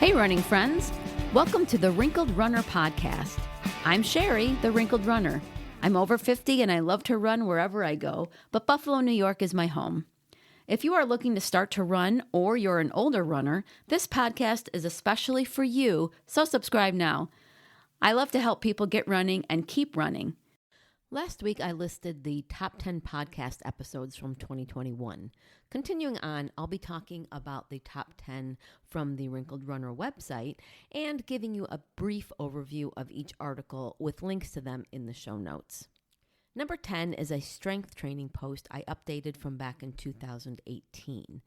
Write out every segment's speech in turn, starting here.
Hey, running friends. Welcome to the Wrinkled Runner podcast. I'm Sherry, the Wrinkled Runner. I'm over 50 and I love to run wherever I go, but Buffalo, New York is my home. If you are looking to start to run or you're an older runner, this podcast is especially for you, so subscribe now. I love to help people get running and keep running. Last week, I listed the top 10 podcast episodes from 2021. Continuing on, I'll be talking about the top 10 from the Wrinkled Runner website and giving you a brief overview of each article with links to them in the show notes. Number 10 is a strength training post I updated from back in 2018.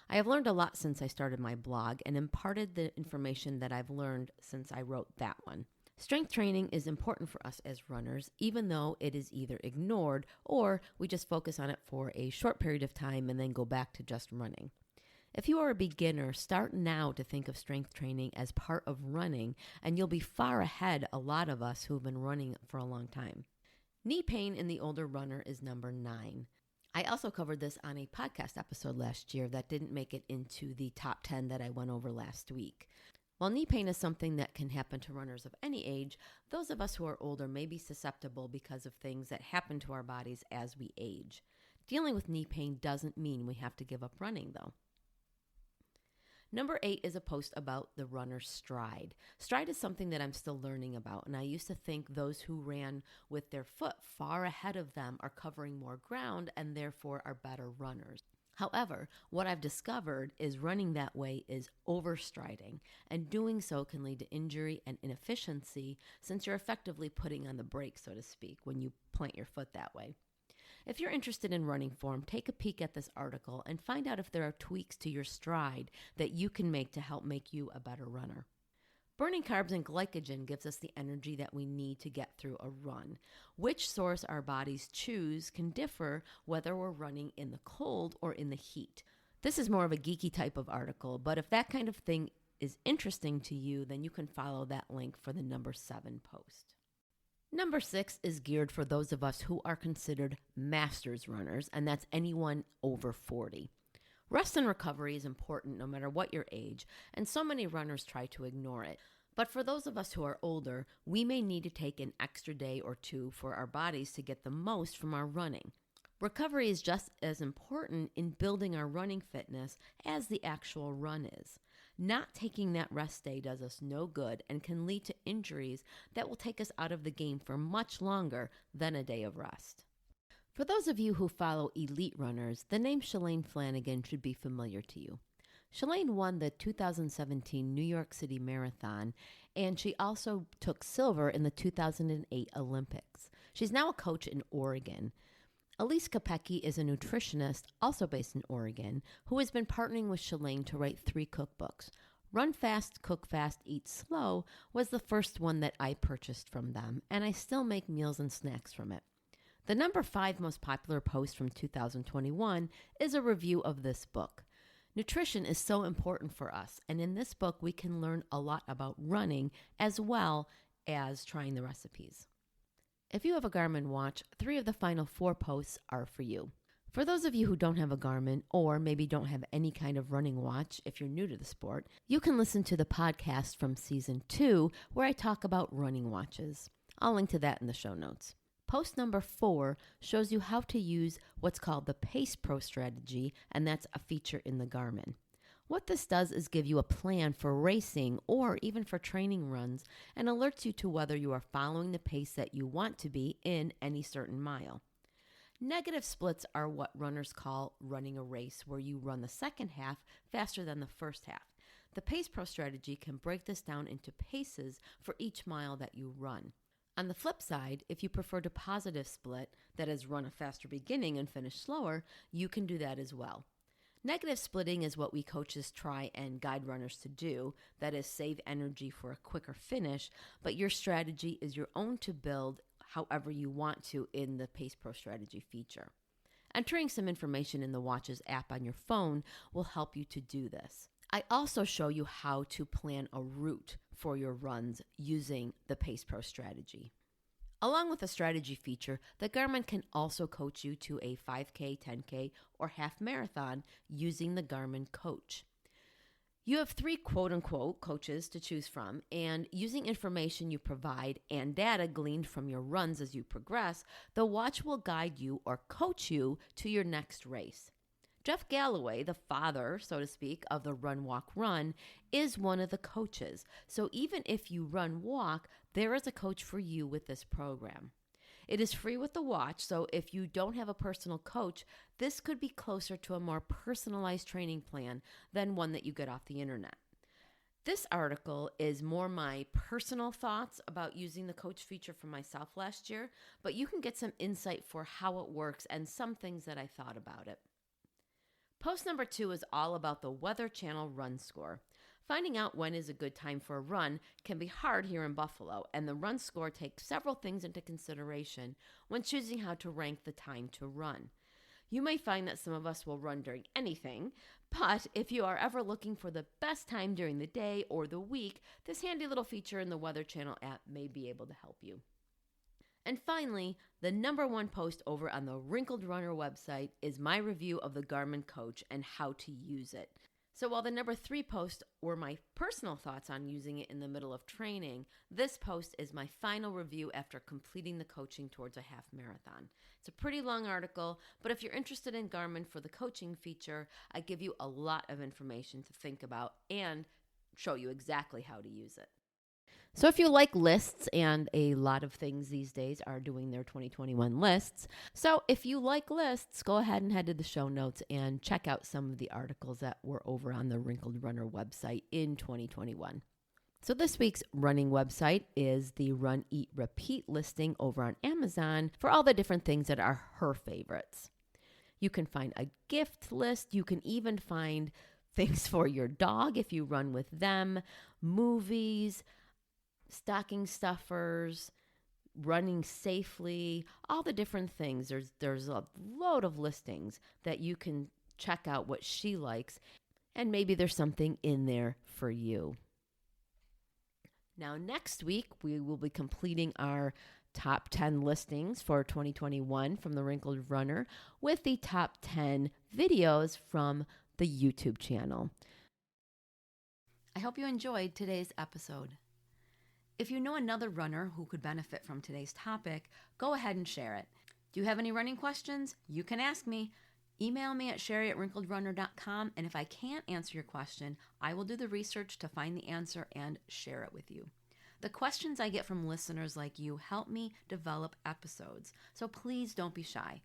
I have learned a lot since I started my blog and imparted the information that I've learned since I wrote that one. Strength training is important for us as runners, even though it is either ignored or we just focus on it for a short period of time and then go back to just running. If you are a beginner, start now to think of strength training as part of running, and you'll be far ahead a lot of us who've been running for a long time. Knee pain in the older runner is number 9. I also covered this on a podcast episode last year that didn't make it into the top 10 that I went over last week. While knee pain is something that can happen to runners of any age, those of us who are older may be susceptible because of things that happen to our bodies as we age. Dealing with knee pain doesn't mean we have to give up running, though. Number 8 is a post about the runner's stride. Stride is something that I'm still learning about, and I used to think those who ran with their foot far ahead of them are covering more ground and therefore are better runners. However, what I've discovered is running that way is overstriding, and doing so can lead to injury and inefficiency since you're effectively putting on the brakes, so to speak, when you plant your foot that way. If you're interested in running form, take a peek at this article and find out if there are tweaks to your stride that you can make to help make you a better runner. Burning carbs and glycogen gives us the energy that we need to get through a run. Which source our bodies choose can differ whether we're running in the cold or in the heat. This is more of a geeky type of article, but if that kind of thing is interesting to you, then you can follow that link for the number 7 post. Number 6 is geared for those of us who are considered masters runners, and that's anyone over 40. Rest and recovery is important no matter what your age, and so many runners try to ignore it. But for those of us who are older, we may need to take an extra day or two for our bodies to get the most from our running. Recovery is just as important in building our running fitness as the actual run is. Not taking that rest day does us no good and can lead to injuries that will take us out of the game for much longer than a day of rest. For those of you who follow elite runners, the name Shalane Flanagan should be familiar to you. Shalane won the 2017 New York City Marathon, and she also took silver in the 2008 Olympics. She's now a coach in Oregon. Elise Kopecky is a nutritionist, also based in Oregon, who has been partnering with Shalane to write 3 cookbooks. Run Fast, Cook Fast, Eat Slow was the first one that I purchased from them, and I still make meals and snacks from it. The number 5 most popular post from 2021 is a review of this book. Nutrition is so important for us, and in this book we can learn a lot about running as well as trying the recipes. If you have a Garmin watch, 3 of the final 4 posts are for you. For those of you who don't have a Garmin or maybe don't have any kind of running watch if you're new to the sport, you can listen to the podcast from Season 2 where I talk about running watches. I'll link to that in the show notes. Post number 4 shows you how to use what's called the Pace Pro strategy, and that's a feature in the Garmin. What this does is give you a plan for racing or even for training runs and alerts you to whether you are following the pace that you want to be in any certain mile. Negative splits are what runners call running a race, where you run the second half faster than the first half. The Pace Pro strategy can break this down into paces for each mile that you run. On the flip side, if you prefer to positive split, that is run a faster beginning and finish slower, you can do that as well. Negative splitting is what we coaches try and guide runners to do, that is save energy for a quicker finish, but your strategy is your own to build however you want to in the Pace Pro strategy feature. Entering some information in the Watches app on your phone will help you to do this. I also show you how to plan a route for your runs using the Pace Pro strategy. Along with the strategy feature, the Garmin can also coach you to a 5K, 10K, or half marathon using the Garmin Coach. You have 3 quote-unquote coaches to choose from, and using information you provide and data gleaned from your runs as you progress, the watch will guide you or coach you to your next race. Jeff Galloway, the father, so to speak, of the Run, Walk, Run, is one of the coaches. So even if you run, walk, there is a coach for you with this program. It is free with the watch, so if you don't have a personal coach, this could be closer to a more personalized training plan than one that you get off the internet. This article is more my personal thoughts about using the coach feature for myself last year, but you can get some insight for how it works and some things that I thought about it. Post number 2 is all about the Weather Channel run score. Finding out when is a good time for a run can be hard here in Buffalo, and the run score takes several things into consideration when choosing how to rank the time to run. You may find that some of us will run during anything, but if you are ever looking for the best time during the day or the week, this handy little feature in the Weather Channel app may be able to help you. And finally, the number 1 post over on the Wrinkled Runner website is my review of the Garmin Coach and how to use it. So while the number 3 posts were my personal thoughts on using it in the middle of training, this post is my final review after completing the coaching towards a half marathon. It's a pretty long article, but if you're interested in Garmin for the coaching feature, I give you a lot of information to think about and show you exactly how to use it. So if you like lists, and a lot of things these days are doing their 2021 lists, so if you like lists, go ahead and head to the show notes and check out some of the articles that were over on the Wrinkled Runner website in 2021. So this week's running website is the Run, Eat, Repeat listing over on Amazon for all the different things that are her favorites. You can find a gift list. You can even find things for your dog if you run with them, movies, stocking stuffers, running safely, all the different things. There's a load of listings that you can check out what she likes, and maybe there's something in there for you. Now, next week, we will be completing our top 10 listings for 2021 from the Wrinkled Runner with the top 10 videos from the YouTube channel. I hope you enjoyed today's episode. If you know another runner who could benefit from today's topic, go ahead and share it. Do you have any running questions? You can ask me. Email me at sherry@wrinkledrunner.com, and if I can't answer your question, I will do the research to find the answer and share it with you. The questions I get from listeners like you help me develop episodes, so please don't be shy.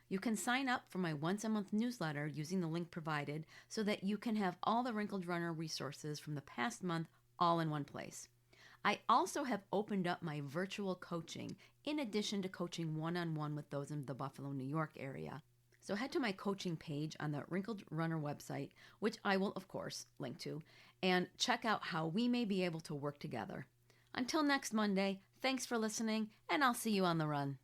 You can sign up for my once-a-month newsletter using the link provided so that you can have all the Wrinkled Runner resources from the past month all in one place. I also have opened up my virtual coaching in addition to coaching one-on-one with those in the Buffalo, New York area. So head to my coaching page on the Wrinkled Runner website, which I will, of course, link to, and check out how we may be able to work together. Until next Monday, thanks for listening, and I'll see you on the run.